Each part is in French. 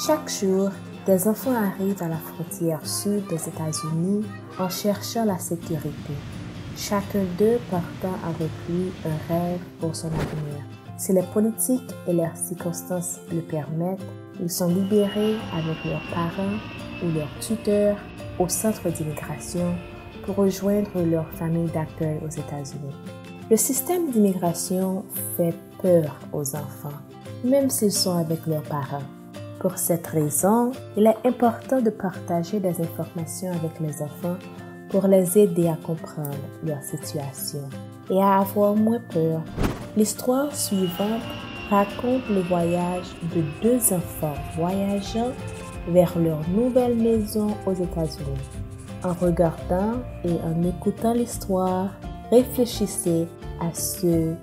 Chaque jour, des enfants arrivent à la frontière sud des États-Unis en cherchant la sécurité. Chacun d'eux portant avec lui un rêve pour son avenir. Si les politiques et les circonstances le permettent, ils sont libérés avec leurs parents ou leurs tuteurs au centre d'immigration pour rejoindre leur famille d'accueil aux États-Unis. Le système d'immigration fait peur aux enfants, même s'ils sont avec leurs parents. Pour cette raison, il est important de partager des informations avec les enfants pour les aider à comprendre leur situation et à avoir moins peur. L'histoire suivante raconte le voyage de deux enfants voyageant vers leur nouvelle maison aux États-Unis. En regardant et en écoutant l'histoire, réfléchissez à ce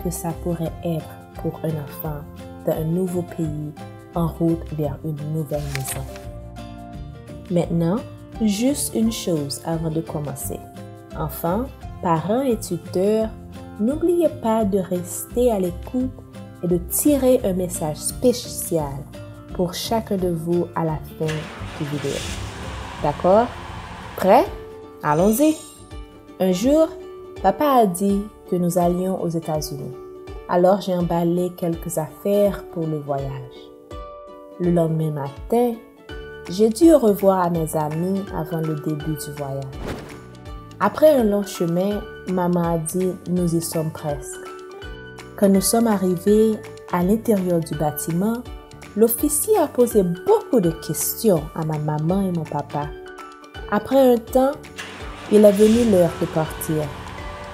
que ça pourrait être pour un enfant dans un nouveau pays en route vers une nouvelle maison. Maintenant, juste une chose avant de commencer. Enfants, parents et tuteurs, n'oubliez pas de rester à l'écoute et de tirer un message spécial pour chacun de vous à la fin de la vidéo. D'accord? Prêt? Allons-y! Un jour, papa a dit que nous allions aux États-Unis. Alors j'ai emballé quelques affaires pour le voyage. Le lendemain matin, j'ai dû au revoir à mes amis avant le début du voyage. Après un long chemin, maman a dit « nous y sommes presque ». Quand nous sommes arrivés à l'intérieur du bâtiment, l'officier a posé beaucoup de questions à ma maman et mon papa. Après un temps, il est venu l'heure de partir.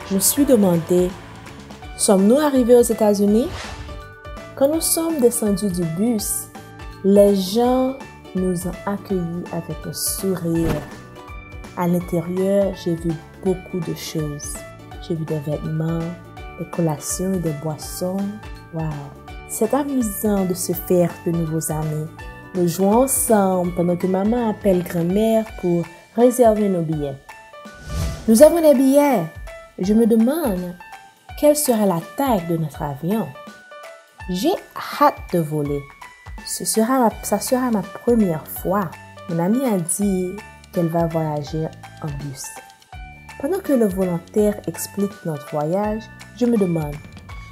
Je me suis demandé « sommes-nous arrivés aux États-Unis » Quand nous sommes descendus du bus, les gens nous ont accueillis avec un sourire. À l'intérieur, j'ai vu beaucoup de choses. J'ai vu des vêtements, des collations et des boissons. Wow! C'est amusant de se faire de nouveaux amis. Nous jouons ensemble pendant que maman appelle grand-mère pour réserver nos billets. Nous avons des billets. Je me demande quelle sera la taille de notre avion. J'ai hâte de voler. Ça sera ma première fois. Mon amie a dit qu'elle va voyager en bus. Pendant que le volontaire explique notre voyage, je me demande,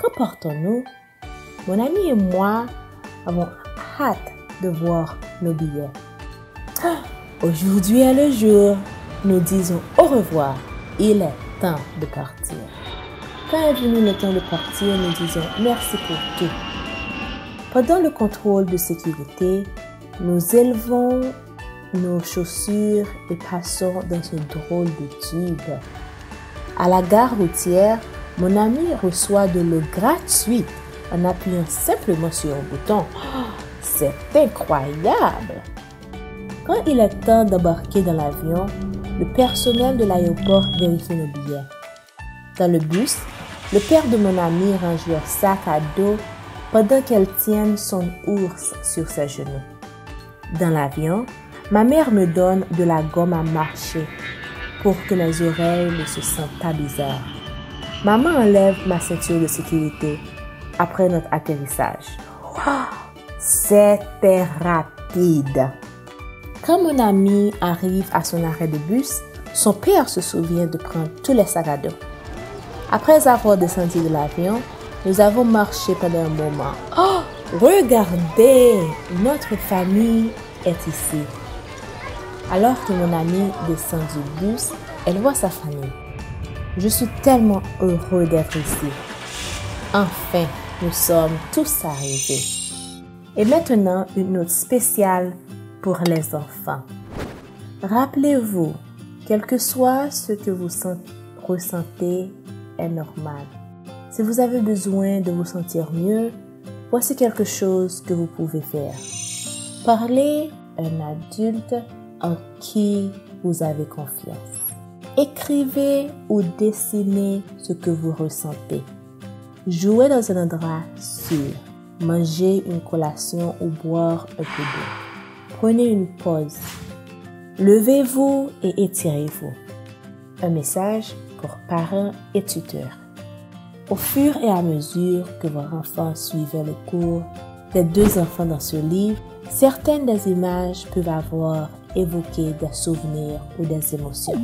qu'en portons-nous? Mon ami et moi avons hâte de voir nos billets. Aujourd'hui est le jour. Nous disons au revoir. Il est temps de partir. Quand est venu le temps de partir, nous disons merci pour tout. Pendant le contrôle de sécurité, nous élevons nos chaussures et passons dans ce drôle de tube. À la gare routière, mon ami reçoit de l'eau gratuite en appuyant simplement sur un bouton. C'est incroyable! Quand il est temps d'embarquer dans l'avion, le personnel de l'aéroport vérifie nos billets. Dans le bus, le père de mon ami range leur sac à dos pendant qu'elle tient son ours sur ses genoux. Dans l'avion, ma mère me donne de la gomme à mâcher pour que mes oreilles ne se sentent pas bizarres. Maman enlève ma ceinture de sécurité après notre atterrissage. Wow, c'était rapide. Quand mon ami arrive à son arrêt de bus, son père se souvient de prendre tous les sacs à dos. Après avoir descendu de l'avion, nous avons marché pendant un moment. Oh, regardez, notre famille est ici. Alors que mon amie descend du bus, elle voit sa famille. Je suis tellement heureux d'être ici. Enfin, nous sommes tous arrivés. Et maintenant, une note spéciale pour les enfants. Rappelez-vous, quel que soit ce que vous ressentez, est normal. Si vous avez besoin de vous sentir mieux, voici quelque chose que vous pouvez faire. Parlez à un adulte en qui vous avez confiance. Écrivez ou dessinez ce que vous ressentez. Jouez dans un endroit sûr. Mangez une collation ou boire un peu d'eau. Prenez une pause. Levez-vous et étirez-vous. Un message pour parents et tuteurs. Au fur et à mesure que vos enfants suivaient le cours des deux enfants dans ce livre, Certaines des images peuvent avoir évoqué des souvenirs ou des émotions.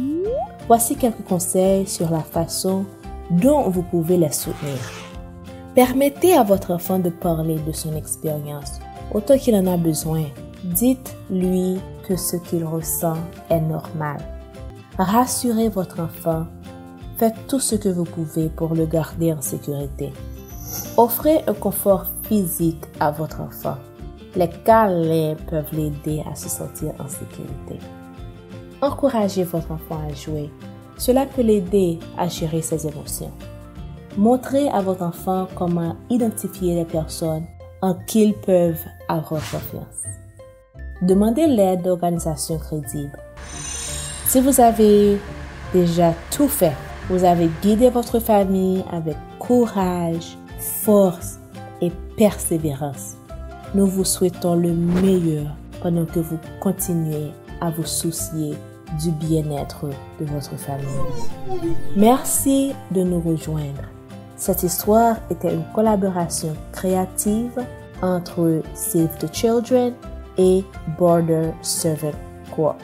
Voici quelques conseils sur la façon dont vous pouvez les soutenir. Permettez à votre enfant de parler de son expérience autant qu'il en a besoin. Dites-lui que ce qu'il ressent est normal. Rassurez votre enfant. Faites tout ce que vous pouvez pour le garder en sécurité. Offrez un confort physique à votre enfant. Les câlins peuvent l'aider à se sentir en sécurité. Encouragez votre enfant à jouer. Cela peut l'aider à gérer ses émotions. Montrez à votre enfant comment identifier les personnes en qui ils peuvent avoir confiance. Demandez l'aide d'organisations crédibles. Si vous avez déjà tout fait, vous avez guidé votre famille avec courage, force et persévérance. Nous vous souhaitons le meilleur pendant que vous continuez à vous soucier du bien-être de votre famille. Merci de nous rejoindre. Cette histoire était une collaboration créative entre Save the Children et Border Servant Corps.